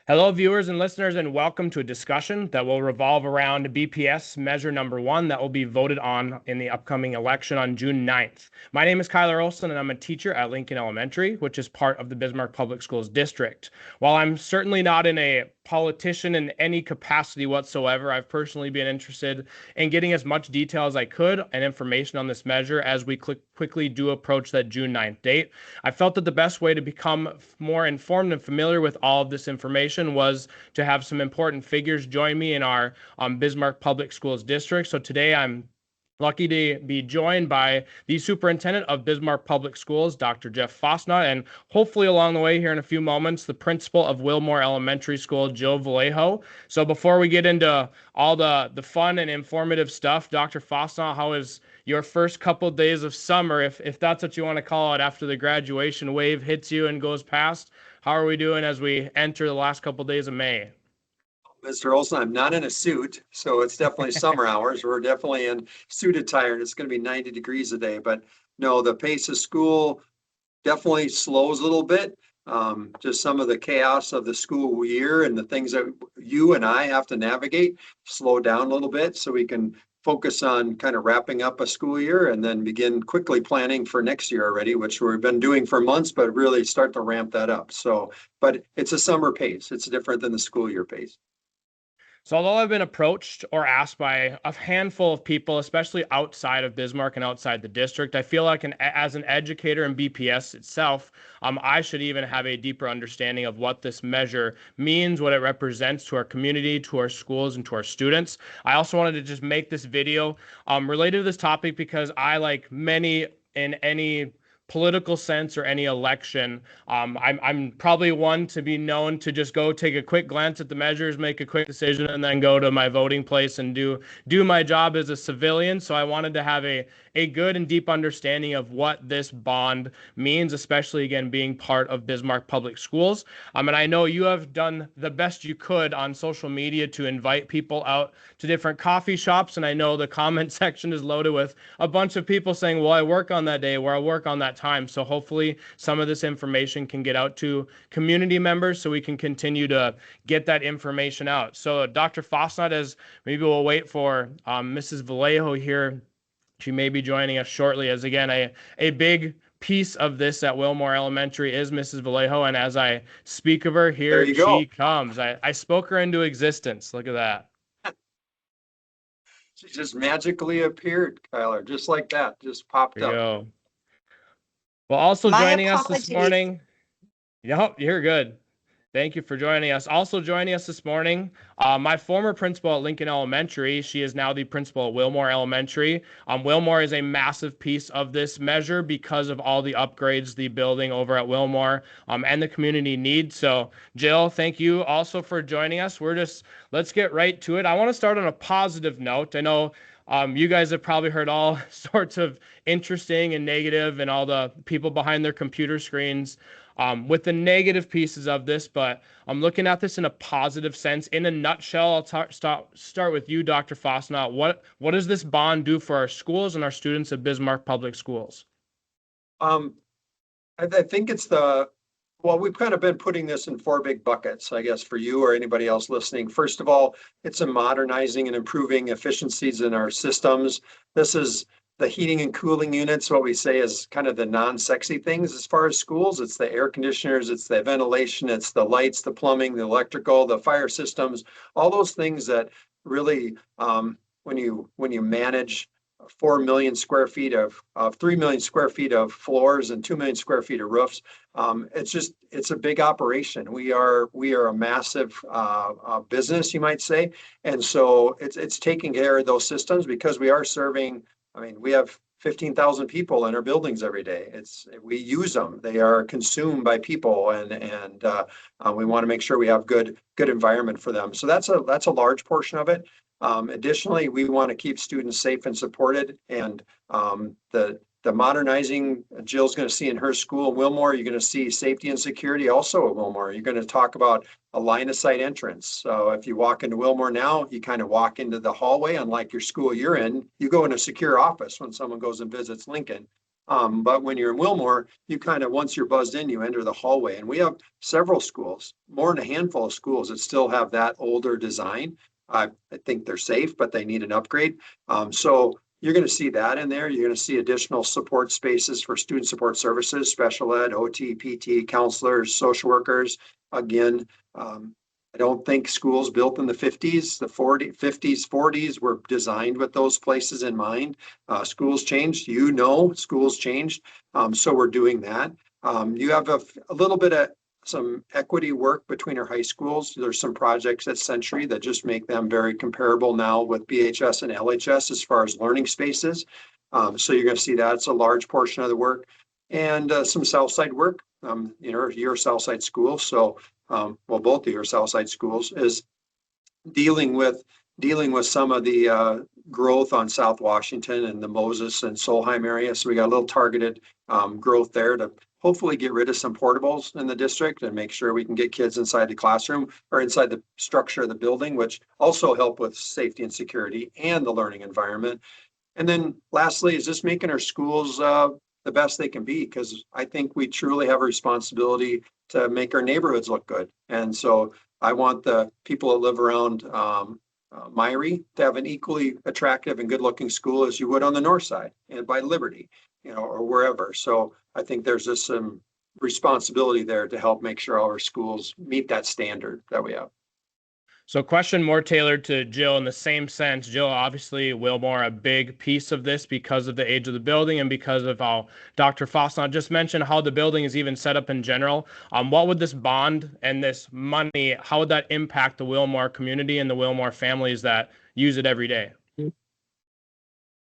Hello, viewers and listeners, and welcome to a discussion that will revolve around BPS Measure number 1 that will be voted on in the upcoming election on June 9th. My name is Kyler Olson, and I'm a teacher at Lincoln Elementary, which is part of the Bismarck Public Schools district. While I'm certainly not a politician in any capacity whatsoever, I've personally been interested in getting as much detail as I could and information on this measure as we quickly do approach that June 9th date. I felt that the best way to become more informed and familiar with all of this information was to have some important figures join me in our Bismarck Public Schools district. So today I'm lucky to be joined by the Superintendent of Bismarck Public Schools, Dr. Jeff Fastnacht, and hopefully along the way here in a few moments, the Principal of Wilmore Elementary School, Jill Vallejo. So before we get into all the fun and informative stuff, Dr. Fastnacht, how is your first couple days of summer, if that's what you want to call it, after the graduation wave hits you and goes past? How are we doing as we enter the last couple of days of May? Mr. Olson, I'm not in a suit, so it's definitely summer hours. We're definitely in suit attire, and it's going to be 90 degrees a day. But no, the pace of school definitely slows a little bit. Just some of the chaos of the school year and the things that you and I have to navigate slow down a little bit so we can focus on kind of wrapping up a school year and then begin quickly planning for next year already, which we've been doing for months, but really start to ramp that up. So, but it's a summer pace. It's different than the school year pace. So although I've been approached or asked by a handful of people, especially outside of Bismarck and outside the district, I feel like as an educator in BPS itself, I should even have a deeper understanding of what this measure means, what it represents to our community, to our schools, and to our students. I also wanted to just make this video related to this topic because I, like many in any political sense or any election, I'm probably one to be known to just go take a quick glance at the measures, make a quick decision, and then go to my voting place and do my job as a civilian. So I wanted to have a good and deep understanding of what this bond means, especially again being part of Bismarck Public Schools. And I know you have done the best you could on social media to invite people out to different coffee shops, and I know the comment section is loaded with a bunch of people saying, well, I work on that day, or I work on that time. So hopefully some of this information can get out to community members so we can continue to get that information out. So Dr. Fastnacht, as maybe we'll wait for Mrs. Vallejo here. She may be joining us shortly, as again, a big piece of this at Wilmore Elementary is Mrs. Vallejo. And as I speak of her, here she comes. I spoke her into existence. Look at that. She just magically appeared, Kyler, just like that, just popped up. Go. Well, also joining us this morning. Yep, you're good. Thank you for joining us. Also joining us this morning, my former principal at Lincoln Elementary. She is now the principal at Wilmore Elementary. Wilmore is a massive piece of this measure because of all the upgrades the building over at Wilmore and the community needs. So, Jill, thank you also for joining us. Let's get right to it. I want to start on a positive note. I know you guys have probably heard all sorts of interesting and negative and all the people behind their computer screens with the negative pieces of this, but I'm looking at this in a positive sense. In a nutshell, I'll start with you, Dr. Fastnacht. What does this bond do for our schools and our students at Bismarck Public Schools? I think it's we've kind of been putting this in 4 big buckets, I guess, for you or anybody else listening. First of all, it's a modernizing and improving efficiencies in our systems. This is the heating and cooling units, what we say is kind of the non-sexy things as far as schools. It's the air conditioners, it's the ventilation, it's the lights, the plumbing, the electrical, the fire systems, all those things that really, when you manage 4 million square feet of 3 million square feet of floors and 2 million square feet of roofs, it's a big operation. We are a massive business, you might say, and so it's taking care of those systems because we are serving. I mean, we have 15,000 people in our buildings every day. We use them. They are consumed by people, and we want to make sure we have good environment for them. So that's a large portion of it. Additionally, we want to keep students safe and supported, and the modernizing Jill's going to see in her school, Wilmore. You're going to see safety and security also at Wilmore. You're going to talk about a line of sight entrance. So if you walk into Wilmore now, you kind of walk into the hallway. Unlike your school you're in, you go in a secure office when someone goes and visits Lincoln. But when you're in Wilmore, you kind of, once you're buzzed in, you enter the hallway. And we have several schools, more than a handful of schools that still have that older design. I think they're safe, but they need an upgrade. So you're going to see that in there. You're going to see additional support spaces for student support services, special ed, OT, PT, counselors, social workers. Again, I don't think schools built in the 50s, the 50s, 40s were designed with those places in mind. Schools changed, schools changed. So we're doing that. You have a little bit of some equity work between our high schools. There's some projects at Century that just make them very comparable now with BHS and LHS as far as learning spaces. So you're going to see that. It's a large portion of the work. And some Southside work, your Southside school. So both of your Southside schools is dealing with some of the growth on South Washington and the Moses and Solheim area. So we got a little targeted growth there to hopefully get rid of some portables in the district and make sure we can get kids inside the classroom or inside the structure of the building, which also help with safety and security and the learning environment. And then lastly is just making our schools the best they can be, because I think we truly have a responsibility to make our neighborhoods look good. And so I want the people that live around Myrie to have an equally attractive and good looking school as you would on the north side and by Liberty, or wherever. So I think there's just some responsibility there to help make sure all our schools meet that standard that we have. So question more tailored to Jill in the same sense. Jill, obviously Wilmore, a big piece of this because of the age of the building and because of how Dr. Fastnacht just mentioned how the building is even set up in general. What would this bond and this money, how would that impact the Wilmore community and the Wilmore families that use it every day?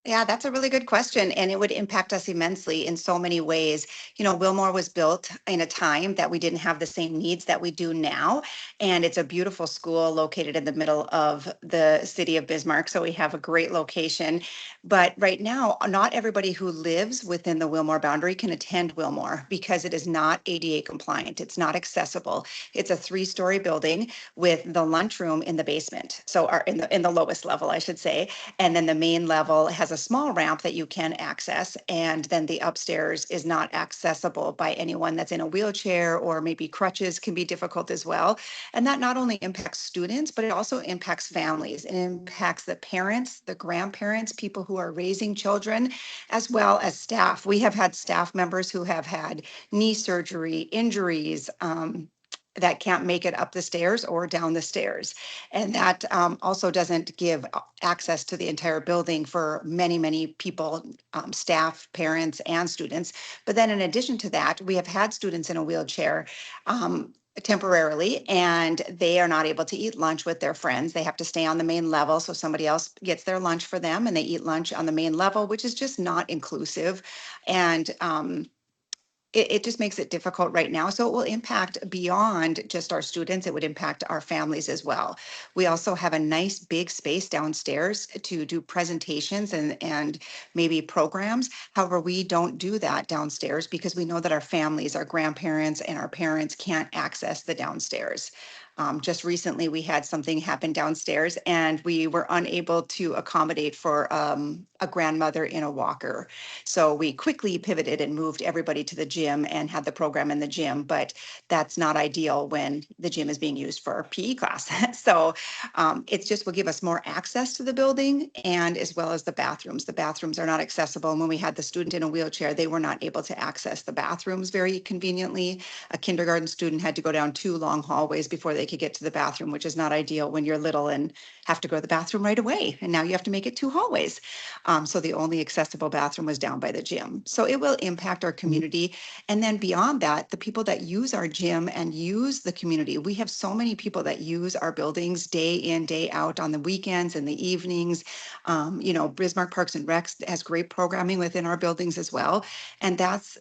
Yeah, that's a really good question, and it would impact us immensely in so many ways. Wilmore was built in a time that we didn't have the same needs that we do now, and it's a beautiful school located in the middle of the city of Bismarck, so we have a great location. But right now, not everybody who lives within the Wilmore boundary can attend Wilmore because it is not ADA compliant. It's not accessible. It's a 3-story building with the lunchroom in the basement, so in the lowest level, I should say, and then the main level has a small ramp that you can access, and then the upstairs is not accessible by anyone that's in a wheelchair, or maybe crutches can be difficult as well. And that not only impacts students, but it also impacts families. It impacts the parents, the grandparents, people who are raising children, as well as staff. We have had staff members who have had knee surgery, injuries, that can't make it up the stairs or down the stairs. And that also doesn't give access to the entire building for many, many people, staff, parents, and students. But then in addition to that, we have had students in a wheelchair temporarily, and they are not able to eat lunch with their friends. They have to stay on the main level, so somebody else gets their lunch for them, and they eat lunch on the main level, which is just not inclusive. And it just makes it difficult right now. So it will impact beyond just our students. It would impact our families as well. We also have a nice big space downstairs to do presentations and maybe programs. However, we don't do that downstairs because we know that our families, our grandparents, and our parents can't access the downstairs. Just recently, we had something happen downstairs, and we were unable to accommodate for a grandmother in a walker. So we quickly pivoted and moved everybody to the gym and had the program in the gym, but that's not ideal when the gym is being used for PE class. So it just will give us more access to the building, and as well as the bathrooms. The bathrooms are not accessible. And when we had the student in a wheelchair, they were not able to access the bathrooms very conveniently. A kindergarten student had to go down 2 long hallways before they could get to the bathroom, which is not ideal when you're little and have to go to the bathroom right away. And now you have to make it 2 hallways. So the only accessible bathroom was down by the gym. So it will impact our community. And then beyond that, the people that use our gym and use the community, we have so many people that use our buildings day in, day out on the weekends and the evenings. Bismarck Parks and Recs has great programming within our buildings as well. And that's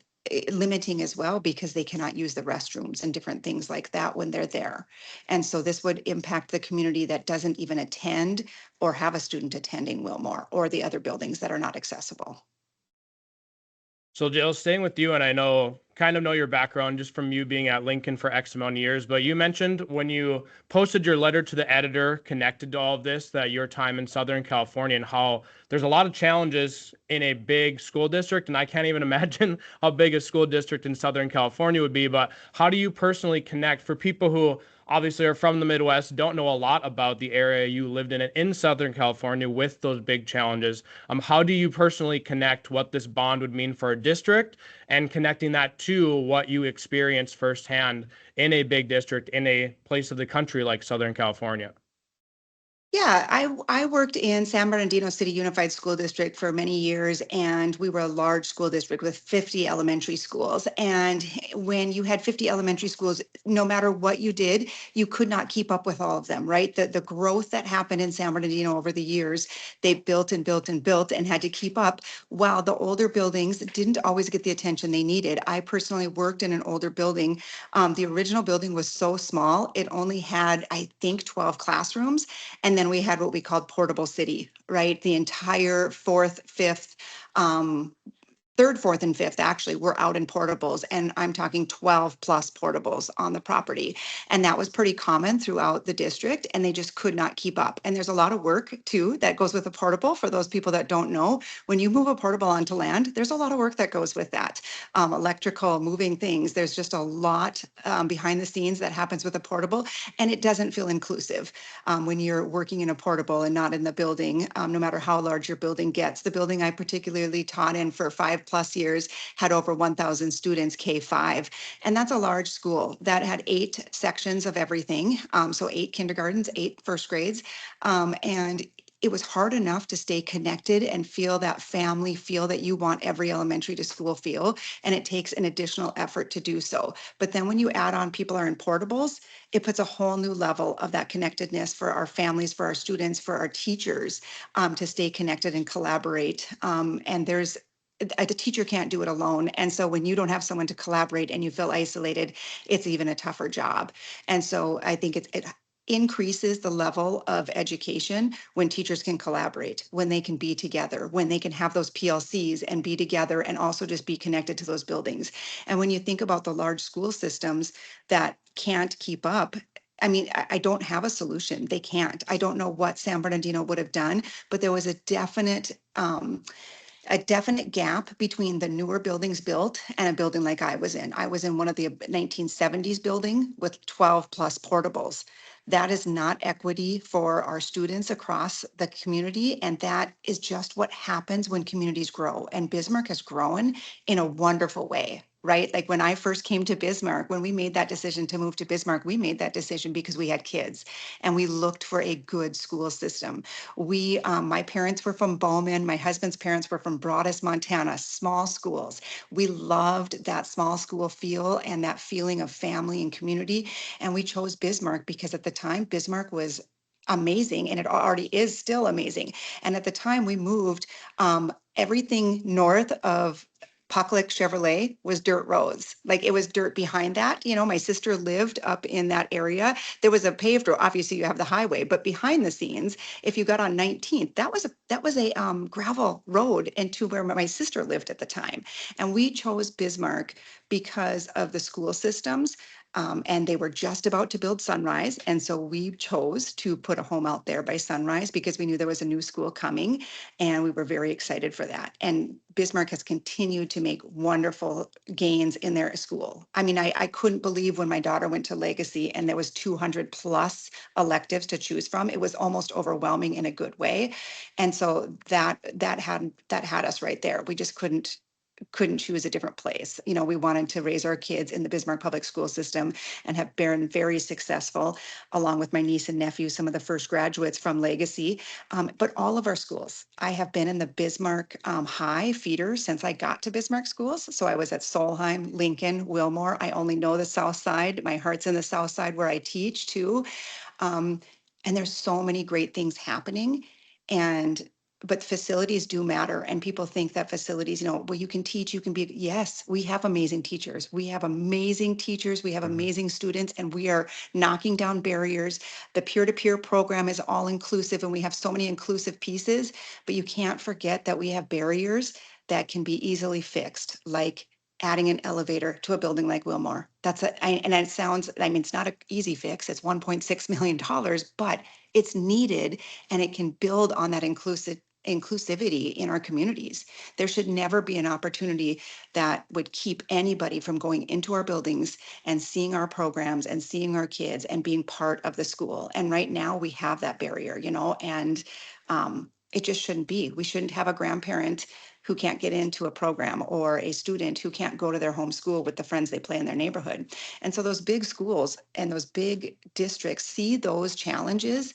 limiting as well because they cannot use the restrooms and different things like that when they're there. And so this would impact the community that doesn't even attend or have a student attending Wilmore or the other buildings that are not accessible. So Jill, staying with you, and I kind of know your background just from you being at Lincoln for X amount of years, but you mentioned when you posted your letter to the editor connected to all of this, that your time in Southern California and how there's a lot of challenges in a big school district. And I can't even imagine how big a school district in Southern California would be, but how do you personally connect for people who obviously are from the Midwest, don't know a lot about the area you lived in Southern California with those big challenges? How do you personally connect what this bond would mean for a district and connecting that to what you experienced firsthand in a big district in a place of the country like Southern California? Yeah, I worked in San Bernardino City Unified School District for many years, and we were a large school district with 50 elementary schools. And when you had 50 elementary schools, no matter what you did, you could not keep up with all of them, right? The growth that happened in San Bernardino over the years, they built and built and built and had to keep up, while the older buildings didn't always get the attention they needed. I personally worked in an older building. The original building was so small, it only had, I think, 12 classrooms. And then we had what we called portable city, right? The entire fourth, fifth, third, fourth, and fifth actually were out in portables, and I'm talking 12 plus portables on the property. And that was pretty common throughout the district, and they just could not keep up. And there's a lot of work too that goes with a portable. For those people that don't know, when you move a portable onto land, there's a lot of work that goes with that. Electrical, moving things. There's just a lot behind the scenes that happens with a portable, and it doesn't feel inclusive when you're working in a portable and not in the building, no matter how large your building gets. The building I particularly taught in for 5+ years had over 1,000 students, K-5. And that's a large school that had 8 sections of everything. So 8 kindergartens, 8 first grades. And it was hard enough to stay connected and feel that family feel that you want every elementary to school feel. And it takes an additional effort to do so. But then when you add on people are in portables, it puts a whole new level of that connectedness for our families, for our students, for our teachers, to stay connected and collaborate. And the teacher can't do it alone. And so when you don't have someone to collaborate and you feel isolated, it's even a tougher job. And so I think it increases the level of education when teachers can collaborate, when they can be together, when they can have those PLCs and be together and also just be connected to those buildings. And when you think about the large school systems that can't keep up, I mean, I don't have a solution. They can't. I don't know what San Bernardino would have done, but there was a definite gap between the newer buildings built and a building like I was in. I was in one of the 1970s building with 12 plus portables. That is not equity for our students across the community. And that is just what happens when communities grow. And Bismarck has grown in a wonderful way, right? Like when I first came to Bismarck, when we made that decision to move to Bismarck, we made that decision because we had kids and we looked for a good school system. My parents were from Bowman. My husband's parents were from Broadus, Montana, small schools. We loved that small school feel and that feeling of family and community. And we chose Bismarck because at the time, Bismarck was amazing, and it already is still amazing. And at the time we moved, everything north of Pucklick Chevrolet was dirt roads. Like it was dirt behind that. You know, my sister lived up in that area. There was a paved road. Obviously, you have the highway, but behind the scenes, if you got on 19th, that was a gravel road into where my sister lived at the time. And we chose Bismarck because of the school systems. And they were just about to build Sunrise. And so we chose to put a home out there by Sunrise because we knew there was a new school coming and we were very excited for that. And Bismarck has continued to make wonderful gains in their school. I mean, I couldn't believe when my daughter went to Legacy and there was 200 plus electives to choose from. It was almost overwhelming in a good way. And so that had us right there. We just couldn't choose a different place. You know, we wanted to raise our kids in the Bismarck Public School system and have been very successful, along with my niece and nephew, some of the first graduates from Legacy. But all of our schools, I have been in the Bismarck High feeder since I got to Bismarck schools. So I was at Solheim, Lincoln, Wilmore. I only know the South Side. My heart's in the South Side where I teach too. And there's so many great things happening. But facilities do matter. And people think that facilities, well, you can teach, you can be, yes, we have amazing teachers. We have amazing teachers. We have amazing students, and we are knocking down barriers. The peer-to-peer program is all inclusive, and we have so many inclusive pieces, but you can't forget that we have barriers that can be easily fixed, like adding an elevator to a building like Wilmore. And it sounds, I mean, it's not an easy fix. It's $1.6 million, but it's needed, and it can build on that inclusivity in our communities. There should never be an opportunity that would keep anybody from going into our buildings and seeing our programs and seeing our kids and being part of the school. And right now we have that barrier, and it just shouldn't be. We shouldn't have a grandparent who can't get into a program, or a student who can't go to their home school with the friends they play in their neighborhood. And so those big schools and those big districts see those challenges.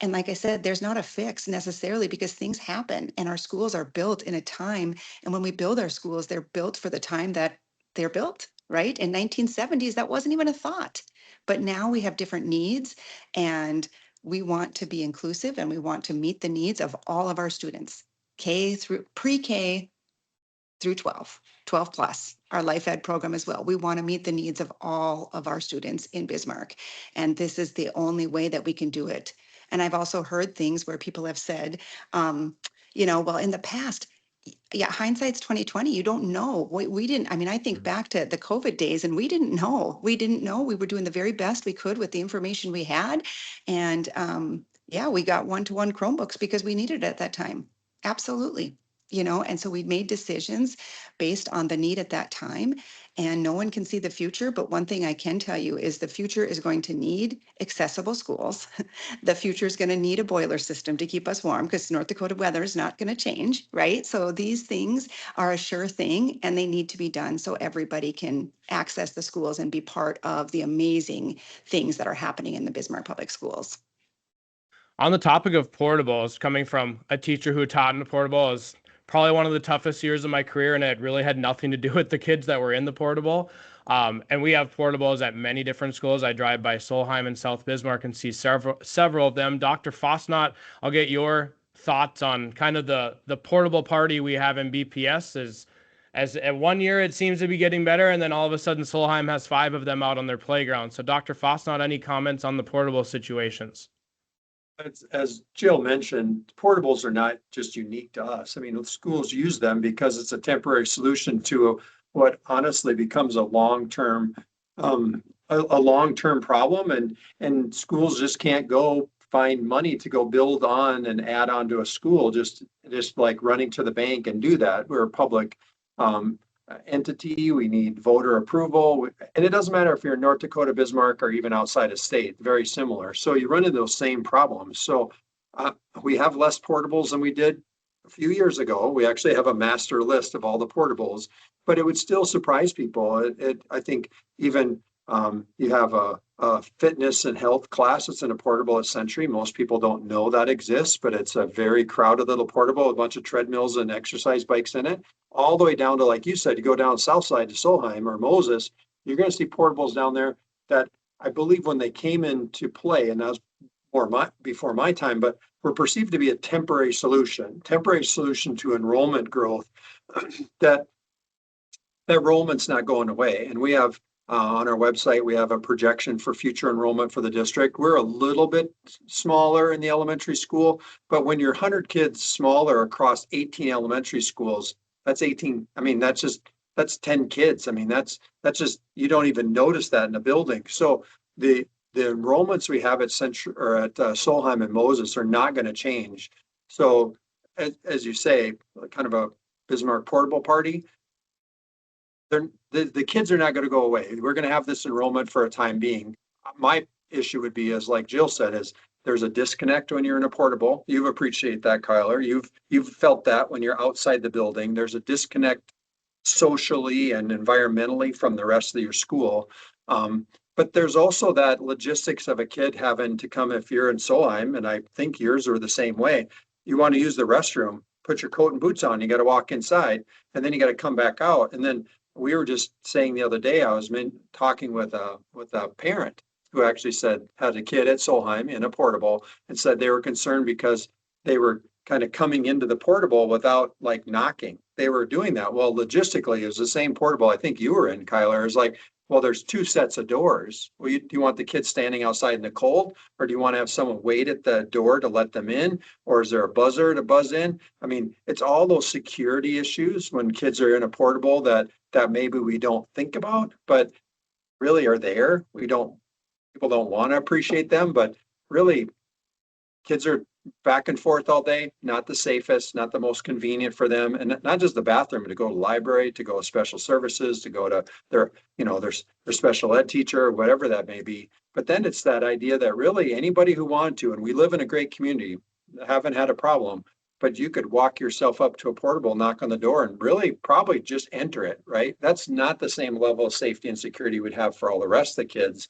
And like I said, there's not a fix necessarily, because things happen and our schools are built in a time. And when we build our schools, they're built for the time that they're built, right? In 1970s, that wasn't even a thought. But now we have different needs, and we want to be inclusive, and we want to meet the needs of all of our students, pre-K through 12 plus, our life ed program as well. We want to meet the needs of all of our students in Bismarck. And this is the only way that we can do it. And I've also heard things where people have said, well, in the past, yeah, hindsight's 2020. You don't know. We didn't. I mean, I think back to the COVID days, and we didn't know. We didn't know. We were doing the very best we could with the information we had. And we got one-to-one Chromebooks because we needed it at that time. Absolutely. And so we made decisions based on the need at that time, and no one can see the future. But one thing I can tell you is the future is going to need accessible schools. The future is going to need a boiler system to keep us warm, because North Dakota weather is not going to change, right? So these things are a sure thing, and they need to be done so everybody can access the schools and be part of the amazing things that are happening in the Bismarck Public Schools. On the topic of portables, coming from a teacher who taught in a portable, is probably one of the toughest years of my career, and it really had nothing to do with the kids that were in the portable. And we have portables at many different schools. I drive by Solheim and South Bismarck and see several of them. Dr. Fastnacht, I'll get your thoughts on kind of the portable party we have in BPS. As one year it seems to be getting better, and then all of a sudden Solheim has 5 of them out on their playground. So Dr. Fastnacht, any comments on the portable situations? As Jill mentioned, portables are not just unique to us. I mean, schools use them because it's a temporary solution to what honestly becomes a long-term problem, and schools just can't go find money to go build on and add on to a school, just like running to the bank and do that. We're a public entity. We need voter approval, and it doesn't matter if you're in North Dakota, Bismarck, or even outside of state. Very similar. So you run into those same problems. So we have less portables than we did a few years ago. We actually have a master list of all the portables, but it would still surprise people. I think even you have a fitness and health class that's in a portable at Century. Most people don't know that exists, but it's a very crowded little portable with a bunch of treadmills and exercise bikes in it. All the way down to, like you said, you go down south side to Solheim or Moses, you're going to see portables down there that I believe when they came into play, and that was before my time, but were perceived to be a temporary solution to enrollment growth. that enrollment's not going away. And we have on our website, we have a projection for future enrollment for the district. We're a little bit smaller in the elementary school, but when you're 100 kids smaller across 18 elementary schools, that's 18. I mean, that's 10 kids. I mean, that's just, you don't even notice that in a building. So the enrollments we have at Solheim and Moses are not going to change. So as you say, kind of a Bismarck portable party, the kids are not going to go away. We're going to have this enrollment for a time being. My issue would be, as like Jill said, is there's a disconnect when you're in a portable. You appreciate that, Kyler. You've felt that when you're outside the building. There's a disconnect socially and environmentally from the rest of your school. But there's also that logistics of a kid having to come, if you're in Solheim, and I think yours are the same way, you want to use the restroom, put your coat and boots on, you got to walk inside, and then you got to come back out. And then we were just saying the other day, I was talking with a parent who actually had a kid at Solheim in a portable, and said they were concerned because they were kind of coming into the portable without like knocking. They were doing that. Well, logistically, it was the same portable I think you were in, Kyler. It's like Well, there's two sets of doors. Well, do you want the kids standing outside in the cold, or do you want to have someone wait at the door to let them in? Or is there a buzzer to buzz in? I mean, it's all those security issues when kids are in a portable that maybe we don't think about, but really are there. People don't want to appreciate them, but really kids are back and forth all day, not the safest, not the most convenient for them. And not just the bathroom, but to go to the library, to go to special services, to go to their, their special ed teacher, whatever that may be. But then it's that idea that really anybody who wanted to, and we live in a great community, haven't had a problem, but you could walk yourself up to a portable, knock on the door, and really probably just enter it, right? That's not the same level of safety and security we'd have for all the rest of the kids.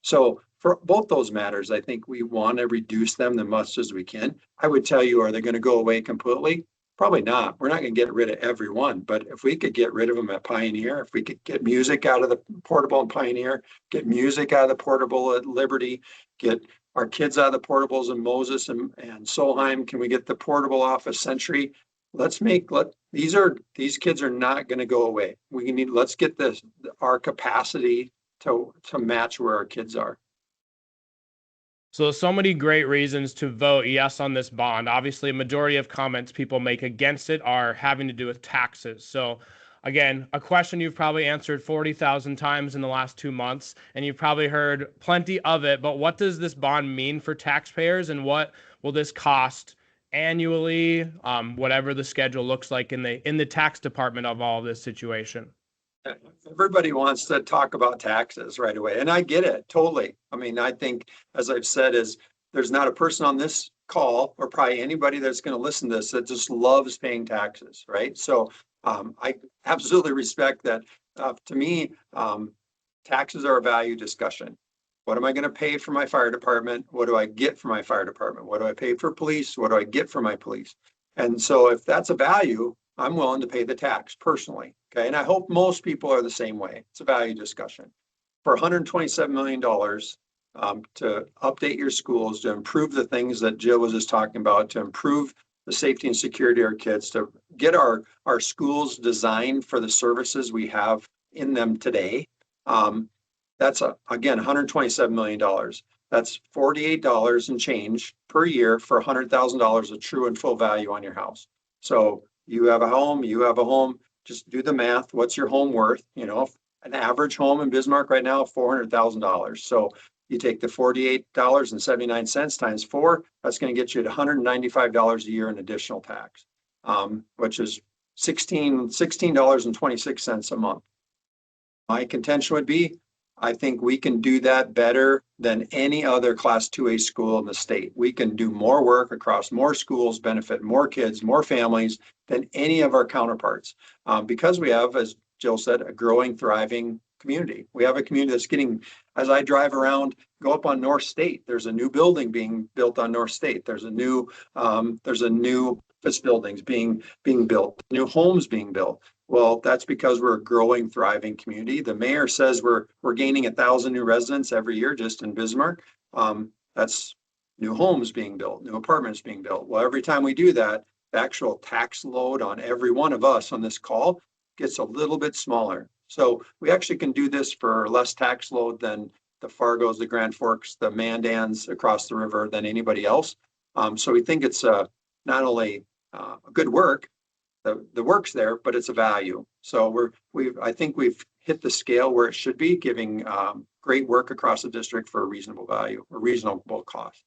So for both those matters, I think we want to reduce them the much as we can. I would tell you, are they going to go away completely? Probably not. We're not going to get rid of every one, but if we could get rid of them at Pioneer, if we could get music out of the portable in Pioneer, get music out of the portable at Liberty, get our kids out of the portables in Moses and Solheim, can we get the portable off of Century? These kids are not going to go away. Let's get our capacity to match where our kids are. So many great reasons to vote yes on this bond. Obviously, a majority of comments people make against it are having to do with taxes. So again, a question you've probably answered 40,000 times in the last 2 months, and you've probably heard plenty of it, but what does this bond mean for taxpayers, and what will this cost annually, whatever the schedule looks like in the tax department of all this situation? Everybody wants to talk about taxes right away, and I get it totally. I mean, I think, as I've said, there's not a person on this call, or probably anybody that's going to listen to this, that just loves paying taxes, right? So I absolutely respect that. To me, taxes are a value discussion. What am I going to pay for my fire department? What do I get for my fire department? What do I pay for police? What do I get for my police? And so if that's a value, I'm willing to pay the tax personally. Okay. And I hope most people are the same way. It's a value discussion. For $127 million to update your schools, to improve the things that Jill was just talking about, to improve the safety and security of our kids, to get our schools designed for the services we have in them today. That's again, $127 million. That's $48 and change per year for $100,000 of true and full value on your house. So you have a home, just do the math. What's your home worth? An average home in Bismarck right now, $400,000. So you take the $48.79 times 4, that's going to get you to $195 a year in additional tax, which is $16.26 a month. My contention would be, I think we can do that better than any other Class 2A school in the state. We can do more work across more schools, benefit more kids, more families than any of our counterparts. Because we have, as Jill said, a growing, thriving community. We have a community that's getting, as I drive around, go up on North State, there's a new building being built on North State. There's a new office buildings being built, new homes being built. Well, that's because we're a growing, thriving community. The mayor says we're gaining 1,000 new residents every year just in Bismarck. That's new homes being built, new apartments being built. Well, every time we do that, the actual tax load on every one of us on this call gets a little bit smaller. So we actually can do this for less tax load than the Fargos, the Grand Forks, the Mandans across the river, than anybody else. So we think it's not only a good work, the work's there, but it's a value. So I think we've hit the scale where it should be, giving great work across the district for a reasonable value, a reasonable cost.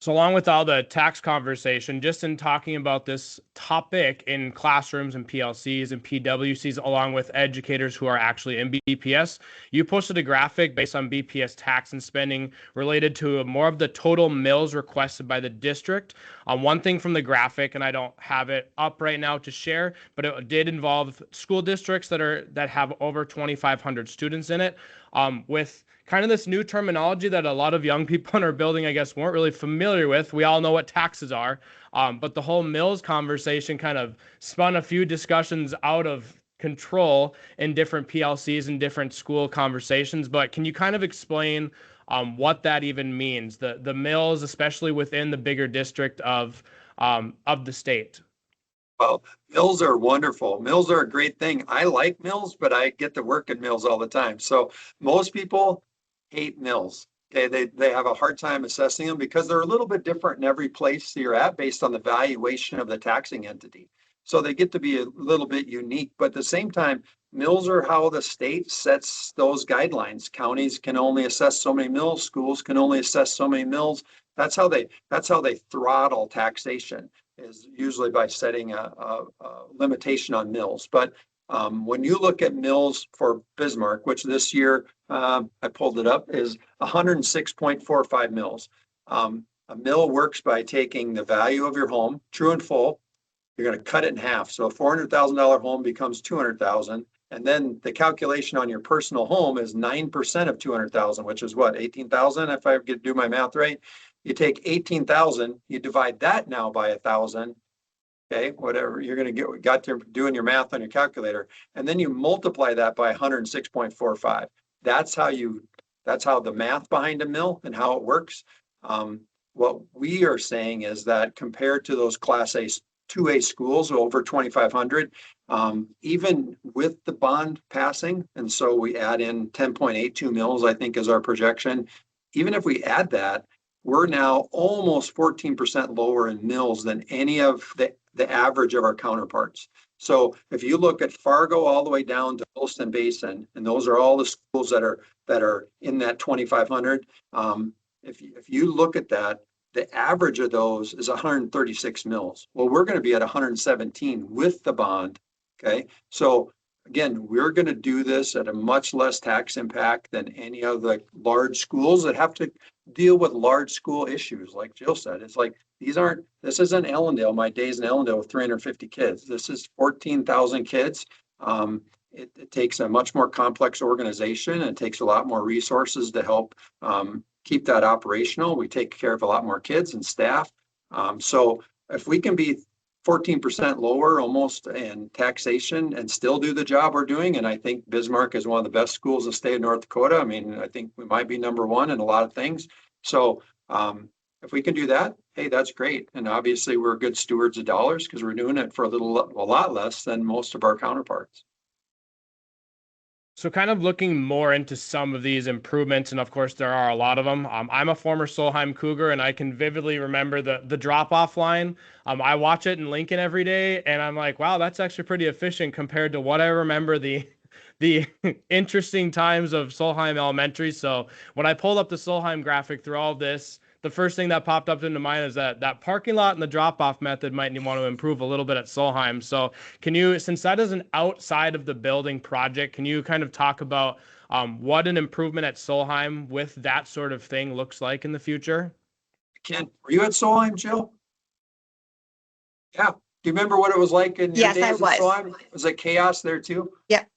So along with all the tax conversation, just in talking about this topic in classrooms and PLCs and PWCs, along with educators who are actually in BPS, you posted a graphic based on BPS tax and spending related to more of the total mills requested by the district. One thing from the graphic, and I don't have it up right now to share, but it did involve school districts that have over 2,500 students in it, with kind of this new terminology that a lot of young people in our building, I guess, weren't really familiar with. We all know what taxes are, but the whole mills conversation kind of spun a few discussions out of control in different PLCs and different school conversations. But can you kind of explain what that even means, the mills, especially within the bigger district of the state? Well, mills are wonderful. Mills are a great thing. I like mills, but I get to work in mills all the time. So most people hate mills. Okay, they have a hard time assessing them because they're a little bit different in every place you're at based on the valuation of the taxing entity. So they get to be a little bit unique, but at the same time, mills are how the state sets those guidelines. Counties can only assess so many mills, schools can only assess so many mills. That's how they throttle taxation, is usually by setting a limitation on mills. But when you look at mills for Bismarck, which this year I pulled it up, is 106.45 mills. A mill works by taking the value of your home, true and full. You're going to cut it in half. So a $400,000 home becomes 200,000. And then the calculation on your personal home is 9% of 200,000, which is what, 18,000, if I do my math right. You take 18,000, you divide that now by 1,000. Okay, whatever you're going to got to doing your math on your calculator, and then you multiply that by 106.45. That's how the math behind a mill and how it works. What we are saying is that compared to those Class A 2A schools over 2,500, even with the bond passing, and so we add in 10.82 mills, I think is our projection. Even if we add that, we're now almost 14% lower in mills than any of the average of our counterparts. So if you look at Fargo all the way down to Holston Basin, and those are all the schools that are in that 2,500, if you look at that, the average of those is 136 mills. Well, we're going to be at 117 with the bond. Okay, so again, we're going to do this at a much less tax impact than any of the large schools that have to deal with large school issues. Like Jill said, it's like, this isn't Ellendale, my days in Ellendale with 350 kids. This is 14,000 kids. It takes a much more complex organization, and it takes a lot more resources to help keep that operational. We take care of a lot more kids and staff. So if we can be 14% lower almost in taxation and still do the job we're doing, and I think Bismarck is one of the best schools in the state of North Dakota. I mean, I think we might be number one in a lot of things. So if we can do that, hey, that's great. And obviously we're good stewards of dollars because we're doing it for a lot less than most of our counterparts. So kind of looking more into some of these improvements, and of course there are a lot of them. I'm a former Solheim Cougar, and I can vividly remember the drop-off line. I watch it in Lincoln every day, and I'm like, wow, that's actually pretty efficient compared to what I remember the interesting times of Solheim Elementary. So when I pulled up the Solheim graphic through all this, the first thing that popped up into mind is that parking lot and the drop-off method might want to improve a little bit at Solheim. So can you, since that is an outside of the building project, can you kind of talk about what an improvement at Solheim with that sort of thing looks like in the future? Ken, were you at Solheim, Jill? Yeah. Do you remember what it was like in your Yes, days I at was. Solheim? Was it chaos there too? Yep.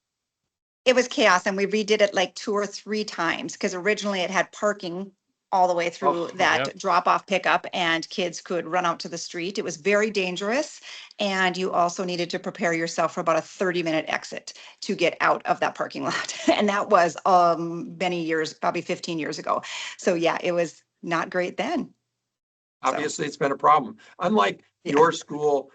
It was chaos, and we redid it like 2 or 3 times because originally it had parking all the way through that yep. drop-off pickup, and kids could run out to the street. It was very dangerous, and you also needed to prepare yourself for about a 30-minute exit to get out of that parking lot. And that was many years, probably 15 years ago. So yeah, it was not great then. Obviously, it's been a problem. Unlike your school,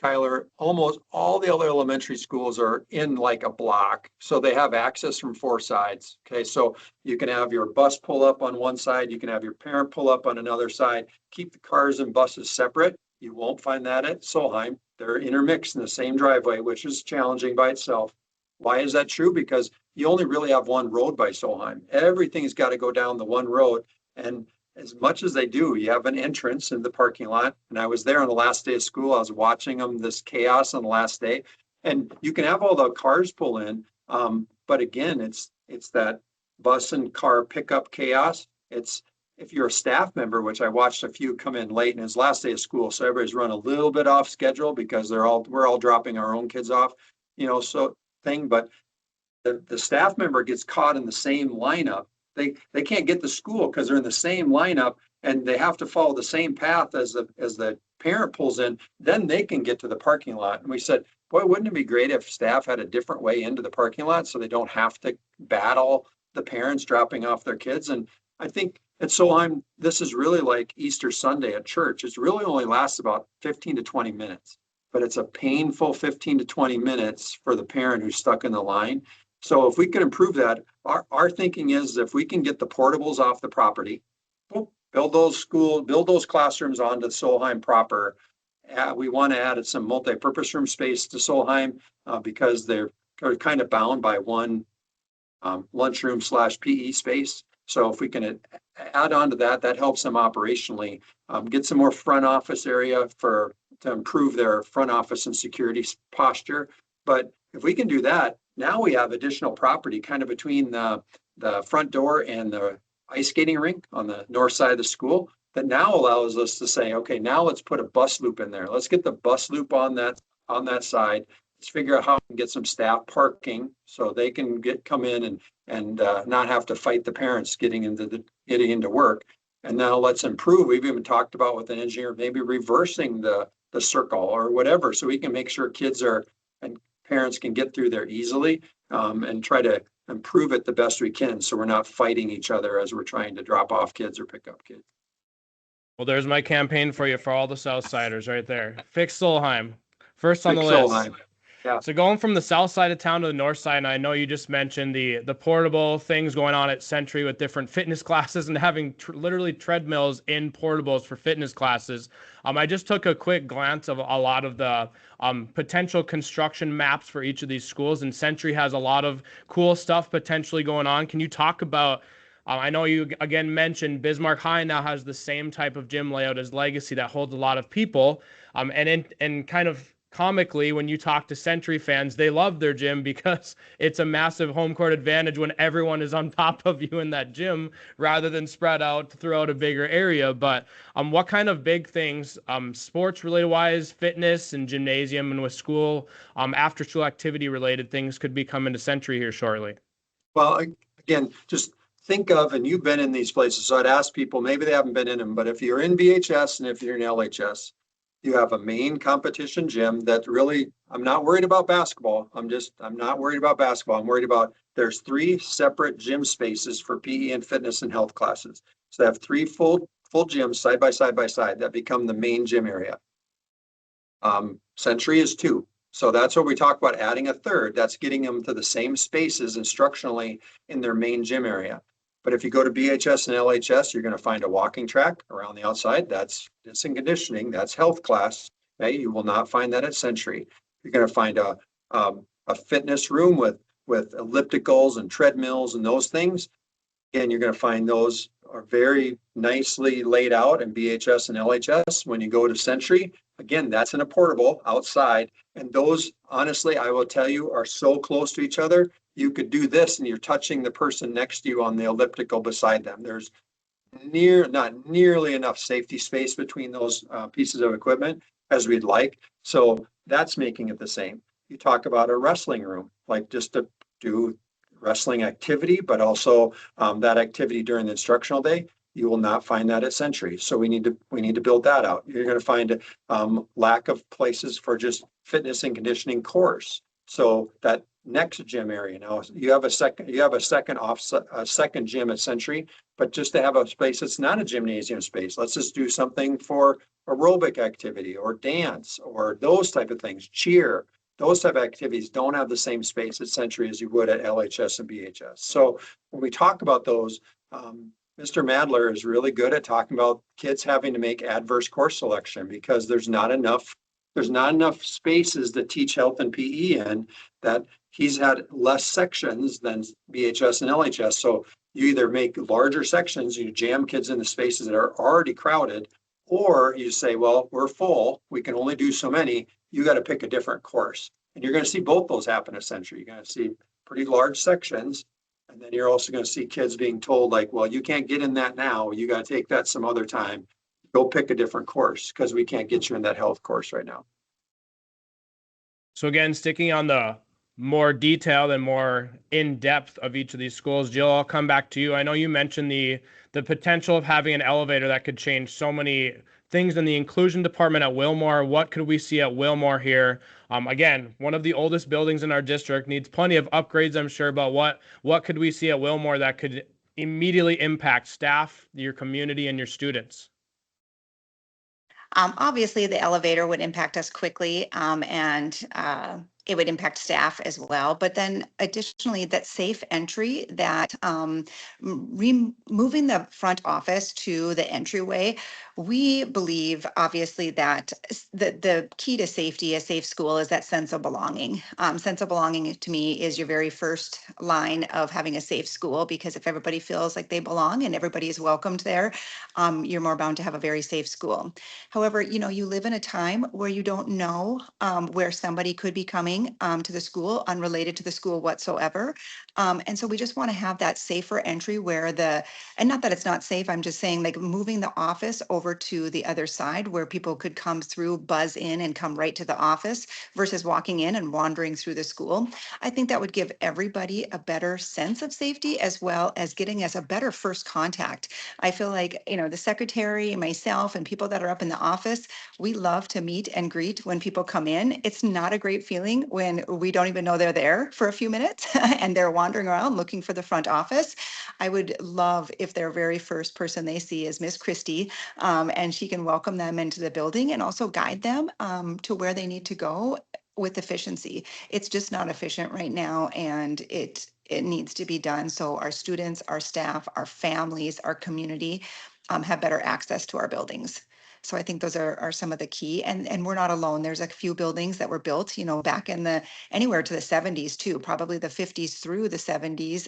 Kyler, almost all the other elementary schools are in like a block. So they have access from 4 sides. Okay, so you can have your bus pull up on one side, you can have your parent pull up on another side, keep the cars and buses separate. You won't find that at Solheim. They're intermixed in the same driveway, which is challenging by itself. Why is that true? Because you only really have one road by Solheim. Everything's got to go down the one road. And as much as they do, you have an entrance in the parking lot. And I was there on the last day of school. I was watching them, this chaos on the last day. And you can have all the cars pull in. But again, it's that bus and car pickup chaos. It's if you're a staff member, which I watched a few come in late, and it's last day of school. So everybody's run a little bit off schedule because we're all dropping our own kids off, so thing. But the staff member gets caught in the same lineup. They can't get to school because they're in the same lineup, and they have to follow the same path as the parent pulls in. Then they can get to the parking lot. And we said, boy, wouldn't it be great if staff had a different way into the parking lot so they don't have to battle the parents dropping off their kids? And I think at Solheim, this is really like Easter Sunday at church. It really only lasts about 15 to 20 minutes. but it's a painful 15 to 20 minutes for the parent who's stuck in the line. So if we can improve that, our thinking is if we can get the portables off the property, build those classrooms onto Solheim proper. We want to add some multi-purpose room space to Solheim because they're kind of bound by one lunchroom / PE space. So if we can add on to that, that helps them operationally. Get some more front office area to improve their front office and security posture. But if we can do that, now we have additional property kind of between the front door and the ice skating rink on the north side of the school that now allows us to say, okay, now let's put a bus loop in there. Let's get the bus loop on that side. Let's figure out how we can get some staff parking so they can come in and not have to fight the parents getting into work. And now let's improve. We've even talked about with an engineer, maybe reversing the circle or whatever, so we can make sure kids and parents can get through there easily and try to improve it the best we can. So we're not fighting each other as we're trying to drop off kids or pick up kids. Well, there's my campaign for you for all the Southsiders right there. Fix Solheim. First on the list. Solheim. Yeah. So going from the south side of town to the north side, and I know you just mentioned the portable things going on at Century with different fitness classes and having literally treadmills in portables for fitness classes. I just took a quick glance of a lot of the potential construction maps for each of these schools, and Century has a lot of cool stuff potentially going on. Can you talk about, I know you again mentioned Bismarck High now has the same type of gym layout as Legacy that holds a lot of people, and kind of comically, when you talk to Century fans, they love their gym because it's a massive home court advantage when everyone is on top of you in that gym rather than spread out throughout a bigger area. But what kind of big things, sports related wise, fitness and gymnasium and with school, after school activity related things could be coming to Century here shortly? Well, again, just think of, and you've been in these places, so I'd ask people, maybe they haven't been in them, but if you're in BHS and if you're in LHS, you have a main competition gym that really, I'm not worried about basketball. I'm not worried about basketball. I'm worried about, there's 3 separate gym spaces for PE and fitness and health classes. So they have 3 full gyms side by side that become the main gym area. Century is 2. So that's what we talk about, adding a third. That's getting them to the same spaces instructionally in their main gym area. But if you go to BHS and LHS, you're going to find a walking track around the outside. That's fitness and conditioning. That's health class. Okay, you will not find that at Century. You're going to find a fitness room with ellipticals and treadmills and those things. Again, you're going to find those are very nicely laid out in BHS and LHS. When you go to Century, again, that's in a portable outside. And those, honestly, I will tell you, are so close to each other. You could do this and you're touching the person next to you on the elliptical beside them. There's not nearly enough safety space between those pieces of equipment as we'd like. So that's making it the same. You talk about a wrestling room, like just to do wrestling activity, but also that activity during the instructional day. You will not find that at Century. So we need to build that out. You're going to find lack of places for just fitness and conditioning course. So that next gym area, now you have a second gym at Century, but just to have a space that's not a gymnasium space, let's just do something for aerobic activity or dance or those type of things, cheer. Those type of activities don't have the same space at Century as you would at LHS and BHS. So when we talk about those, Mr. Madler is really good at talking about kids having to make adverse course selection because there's not enough spaces to teach health and PE in, that he's had less sections than BHS and LHS. So you either make larger sections, you jam kids in the spaces that are already crowded, or you say, well, we're full, we can only do so many, you got to pick a different course. And you're going to see both those happen at Century. You're going to see pretty large sections. And then you're also going to see kids being told like, well, you can't get in that now. You got to take that some other time. Go pick a different course because we can't get you in that health course right now. So again, sticking on the more detailed and more in-depth of each of these schools, Jill, I'll come back to you. I know you mentioned the potential of having an elevator that could change so many things in the inclusion department at Wilmore. What could we see at Wilmore here? Again, one of the oldest buildings in our district, needs plenty of upgrades, I'm sure, but what could we see at Wilmore that could immediately impact staff, your community, and your students? Obviously, the elevator would impact us quickly, and it would impact staff as well. But then additionally, that safe entry, that moving the front office to the entryway, we believe obviously that the key to safety, a safe school, is that sense of belonging. Sense of belonging to me is your very first line of having a safe school, because if everybody feels like they belong and everybody is welcomed there, you're more bound to have a very safe school. However, you live in a time where you don't know where somebody could be coming to the school unrelated to the school whatsoever. And so we just want to have that safer entry where and not that it's not safe, I'm just saying, like, moving the office over to the other side where people could come through, buzz in and come right to the office versus walking in and wandering through the school. I think that would give everybody a better sense of safety, as well as getting us a better first contact. I feel like, the secretary, myself, and people that are up in the office, we love to meet and greet when people come in. It's not a great feeling when we don't even know they're there for a few minutes and they're wandering around looking for the front office. I would love if their very first person they see is Miss Christie, and she can welcome them into the building and also guide them to where they need to go with efficiency. It's just not efficient right now, and it needs to be done so our students, our staff, our families, our community have better access to our buildings. So I think those are some of the key, and we're not alone. There's a few buildings that were built, back in anywhere to the 70s too, probably the 50s through the 70s,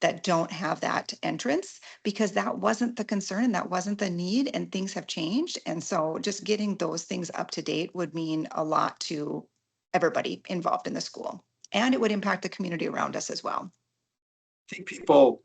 that don't have that entrance, because that wasn't the concern and that wasn't the need, and things have changed. And so just getting those things up to date would mean a lot to everybody involved in the school, and it would impact the community around us as well. I think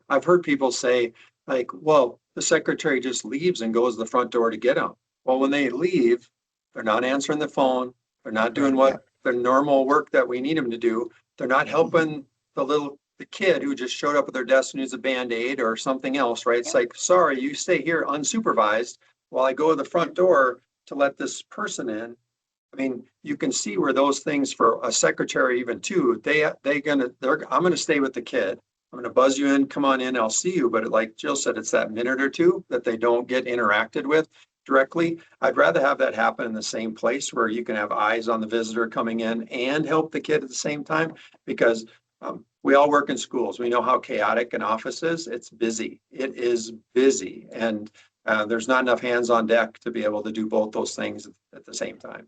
I've heard people say, like, well, the secretary just leaves and goes to the front door to get them. Well, when they leave, they're not answering the phone. They're not doing what their normal work that we need them to do. They're not helping the kid who just showed up at their desk and needs a Band-Aid or something else, right? It's like, sorry, you stay here unsupervised while I go to the front door to let this person in. I mean, you can see where those things for a secretary even too, I'm gonna stay with the kid. I'm gonna buzz you in, come on in, I'll see you. But like Jill said, it's that minute or two that they don't get interacted with directly. I'd rather have that happen in the same place where you can have eyes on the visitor coming in and help the kid at the same time, because we all work in schools. We know how chaotic an office is. It's busy. It is busy. And there's not enough hands on deck to be able to do both those things at the same time.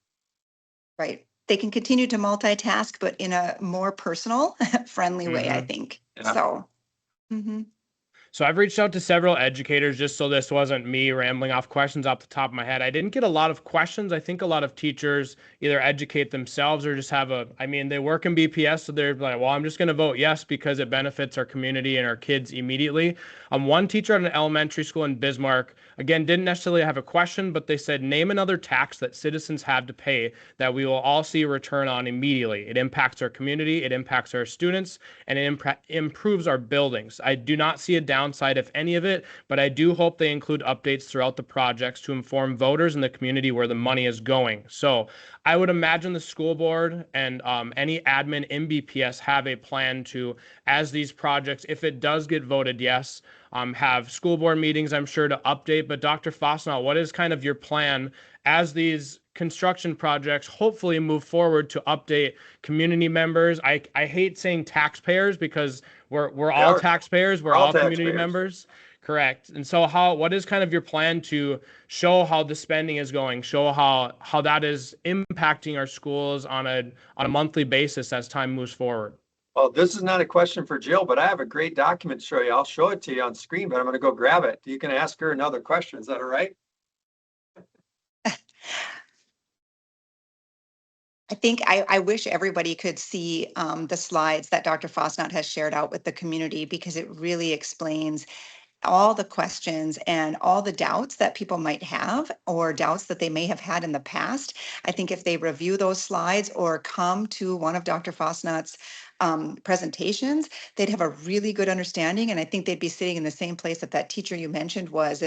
Right. They can continue to multitask, but in a more personal, friendly way, I think. Yeah. So. Mm-hmm. So I've reached out to several educators, just so this wasn't me rambling off questions off the top of my head. I didn't get a lot of questions. I think a lot of teachers either educate themselves or just they work in BPS, so they're like, well, I'm just going to vote yes because it benefits our community and our kids immediately. One teacher at an elementary school in Bismarck, again, didn't necessarily have a question, but they said, name another tax that citizens have to pay that we will all see a return on immediately. It impacts our community, it impacts our students, and it improves our buildings. I do not see a downside of any of it, but I do hope they include updates throughout the projects to inform voters in the community where the money is going. So I would imagine the school board and any admin in BPS have a plan to, as these projects, if it does get voted yes, have school board meetings, I'm sure, to update. But Dr. Fastnacht, what is kind of your plan as these construction projects hopefully move forward to update community members? I hate saying taxpayers because we're all taxpayers. We're all community members. Correct. And so what is kind of your plan to show how the spending is going, show how that is impacting our schools on a monthly basis as time moves forward? Well, this is not a question for Jill, but I have a great document to show you. I'll show it to you on screen, but I'm going to go grab it. You can ask her another question. Is that all right? I think I wish everybody could see the slides that Dr. Fastnacht has shared out with the community, because it really explains all the questions and all the doubts that people might have, or doubts that they may have had in the past. I think if they review those slides or come to one of Dr. Fastnacht's presentations, they'd have a really good understanding. And I think they'd be sitting in the same place that teacher you mentioned was,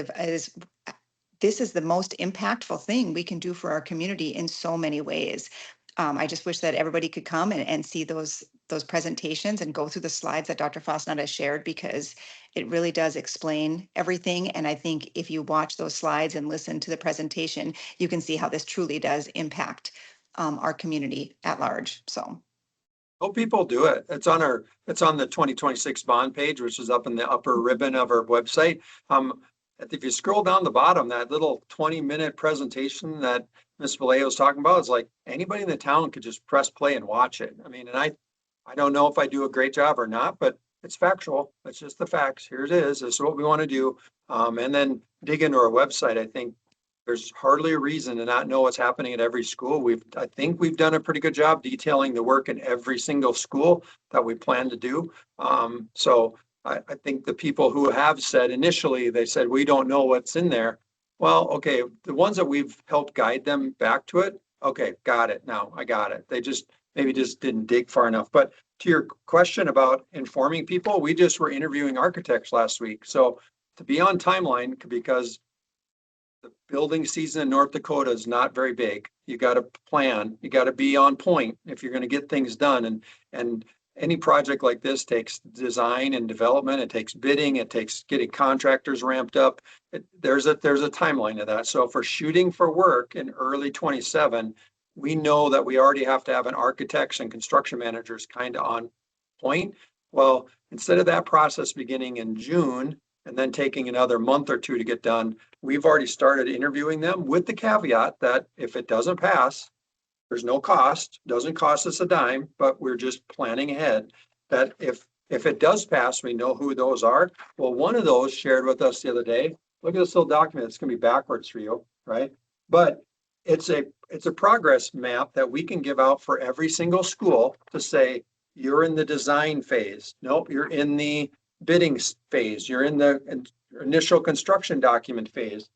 this is the most impactful thing we can do for our community in so many ways. I just wish that everybody could come and see those those presentations and go through the slides that Dr. Fastnacht has shared, because it really does explain everything. And I think if you watch those slides and listen to the presentation, you can see how this truly does impact our community at large. So. Hope people do it. It's on the 2026 bond page, which is up in the upper ribbon of our website. If you scroll down the bottom, that little 20-minute presentation that Ms. Vallejo was talking about, is like anybody in the town could just press play and watch it. I mean, and I don't know if I do a great job or not, but it's factual. It's just the facts. Here it is. This is what we want to do. And then dig into our website. I think there's hardly a reason to not know what's happening at every school. I think we've done a pretty good job detailing the work in every single school that we plan to do. So I think the people who have said initially, they said, we don't know what's in there. Well, okay, the ones that we've helped guide them back to it. Okay, got it. Now I got it. They maybe just didn't dig far enough. But to your question about informing people, we just were interviewing architects last week. So to be on timeline, because the building season in North Dakota is not very big. You got to plan, you got to be on point if you're going to get things done. And any project like this takes design and development. It takes bidding. It takes getting contractors ramped up. There's a timeline to that. So for shooting for work in early 27, we know that we already have to have an architects and construction managers kind of on point. Well, instead of that process beginning in June and then taking another month or two to get done, we've already started interviewing them, with the caveat that if it doesn't pass, there's no cost, doesn't cost us a dime, but we're just planning ahead that if it does pass, we know who those are. Well, one of those shared with us the other day. Look at this little document. It's going to be backwards for you, right? But it's a progress map that we can give out for every single school to say, you're in the design phase. Nope, you're in the bidding phase. You're in the initial construction document phase.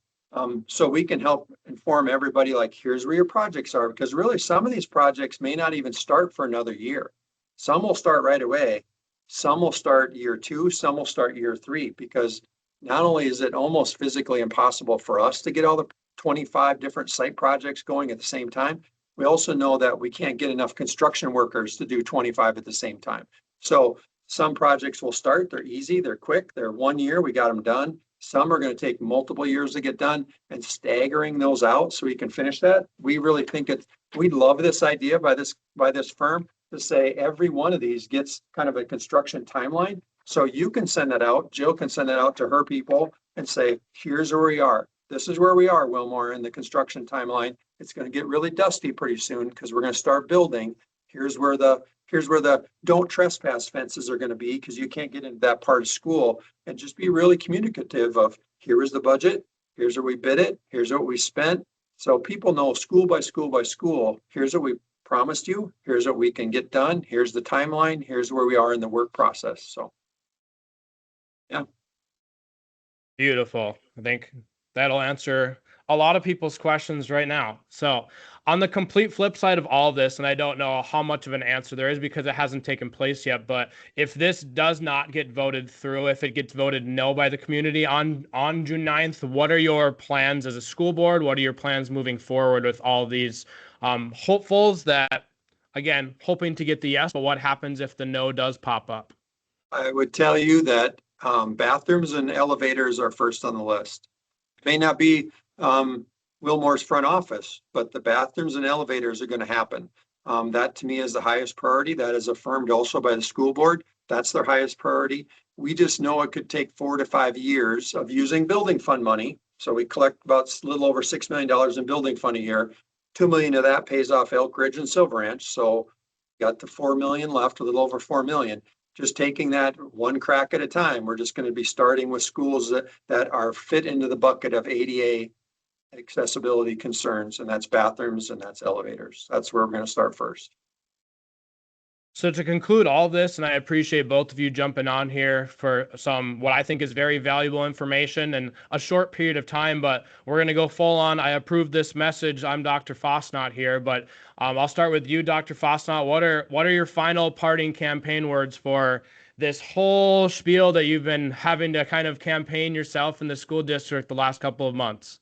So we can help inform everybody, like, here's where your projects are, because really some of these projects may not even start for another year. Some will start right away. Some will start year 2, some will start year 3, because not only is it almost physically impossible for us to get all the 25 different site projects going at the same time, we also know that we can't get enough construction workers to do 25 at the same time. So some projects will start, they're easy, they're quick, they're 1 year, we got them done. Some are going to take multiple years to get done, and staggering those out so we can finish that. We really think we love this idea by this firm to say every one of these gets kind of a construction timeline. So you can send that out. Jill can send that out to her people and say, here's where we are. This is where we are, Wilmore, in the construction timeline. It's going to get really dusty pretty soon because we're going to start building. Here's where the don't trespass fences are going to be, because you can't get into that part of school. And just be really communicative of, here is the budget, here's where we bid it, here's what we spent. So people know school by school by school, here's what we promised you, here's what we can get done, here's the timeline, here's where we are in the work process. So yeah. Beautiful. I think that'll answer a lot of people's questions right now. So on the complete flip side of all of this, and I don't know how much of an answer there is because it hasn't taken place yet, but if this does not get voted through, if it gets voted no by the community on June 9th, what are your plans as a school board? What are your plans moving forward with all these hopefuls that, again, hoping to get the yes, but what happens if the no does pop up? I would tell you that bathrooms and elevators are first on the list. It may not be Wilmore's front office, but the bathrooms and elevators are going to happen. That to me is the highest priority. That is affirmed also by the school board. That's their highest priority. We just know it could take 4 to 5 years of using building fund money. So we collect about a little over $6 million in building fund a year. $2 million of that pays off Elk Ridge and Silver Ranch. So got the $4 million left, a little over $4 million. Just taking that one crack at a time. We're just going to be starting with schools that are fit into the bucket of ADA accessibility concerns, and that's bathrooms and that's elevators. That's where we're going to start first. So to conclude all this, and I appreciate both of you jumping on here for some what I think is very valuable information in a short period of time, but we're going to go full on. I approve this message. I'm Dr. Fastnacht here, but I'll start with you, Dr. Fastnacht. What are your final parting campaign words for this whole spiel that you've been having to kind of campaign yourself in the school district the last couple of months?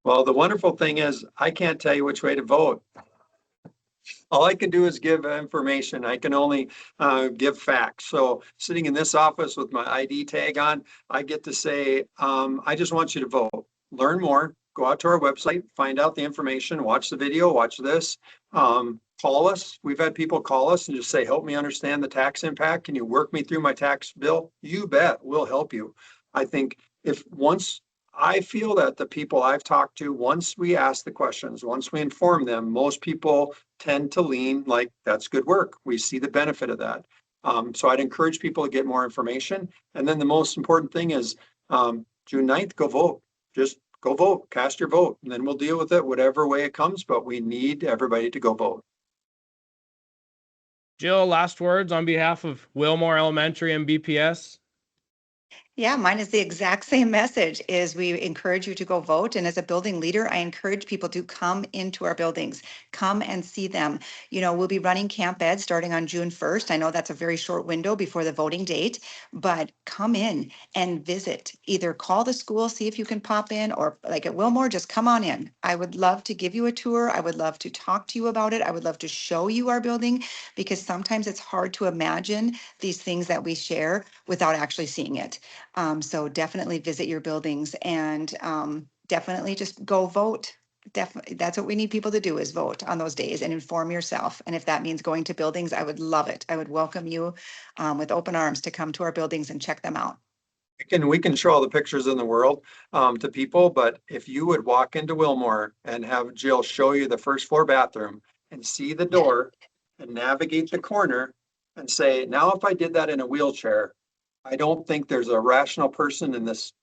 Well, the wonderful thing is I can't tell you which way to vote. All I can do is give information. I can only give facts. So sitting in this office with my ID tag on, I get to say, I just want you to vote. Learn more. Go out to our website, find out the information, watch the video, watch this. Call us. We've had people call us and just say, help me understand the tax impact. Can you work me through my tax bill? You bet, we'll help you. I think I feel that the people I've talked to, once we ask the questions, once we inform them, most people tend to lean like, that's good work. We see the benefit of that. So I'd encourage people to get more information. And then the most important thing is June 9th, go vote. Just go vote, cast your vote, and then we'll deal with it whatever way it comes, but we need everybody to go vote. Jill, last words on behalf of Wilmore Elementary and BPS. Yeah, mine is the exact same message is we encourage you to go vote. And as a building leader, I encourage people to come into our buildings, come and see them. We'll be running Camp Ed starting on June 1st. I know that's a very short window before the voting date, but come in and visit. Either call the school, see if you can pop in, or like at Wilmore, just come on in. I would love to give you a tour. I would love to talk to you about it. I would love to show you our building because sometimes it's hard to imagine these things that we share without actually seeing it. So definitely visit your buildings and definitely just go vote. Definitely, that's what we need people to do is vote on those days and inform yourself. And if that means going to buildings, I would love it. I would welcome you with open arms to come to our buildings and check them out. We can show all the pictures in the world to people, but if you would walk into Wilmore and have Jill show you the first floor bathroom and see the door and navigate the corner and say, now if I did that in a wheelchair, I don't think there's a rational person in this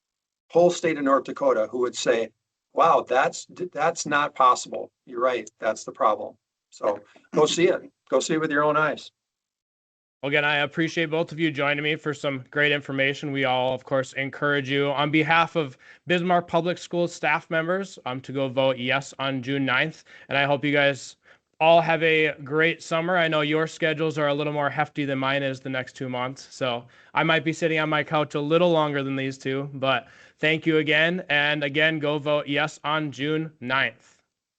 whole state of North Dakota who would say, wow, that's not possible. You're right. That's the problem. So go see it. Go see it with your own eyes. Well, again, I appreciate both of you joining me for some great information. We all, of course, encourage you on behalf of Bismarck Public Schools staff members to go vote yes on June 9th. And I hope you guys all have a great summer. I know your schedules are a little more hefty than mine is the next 2 months. So I might be sitting on my couch a little longer than these two, but thank you again. And again, go vote yes on June 9th.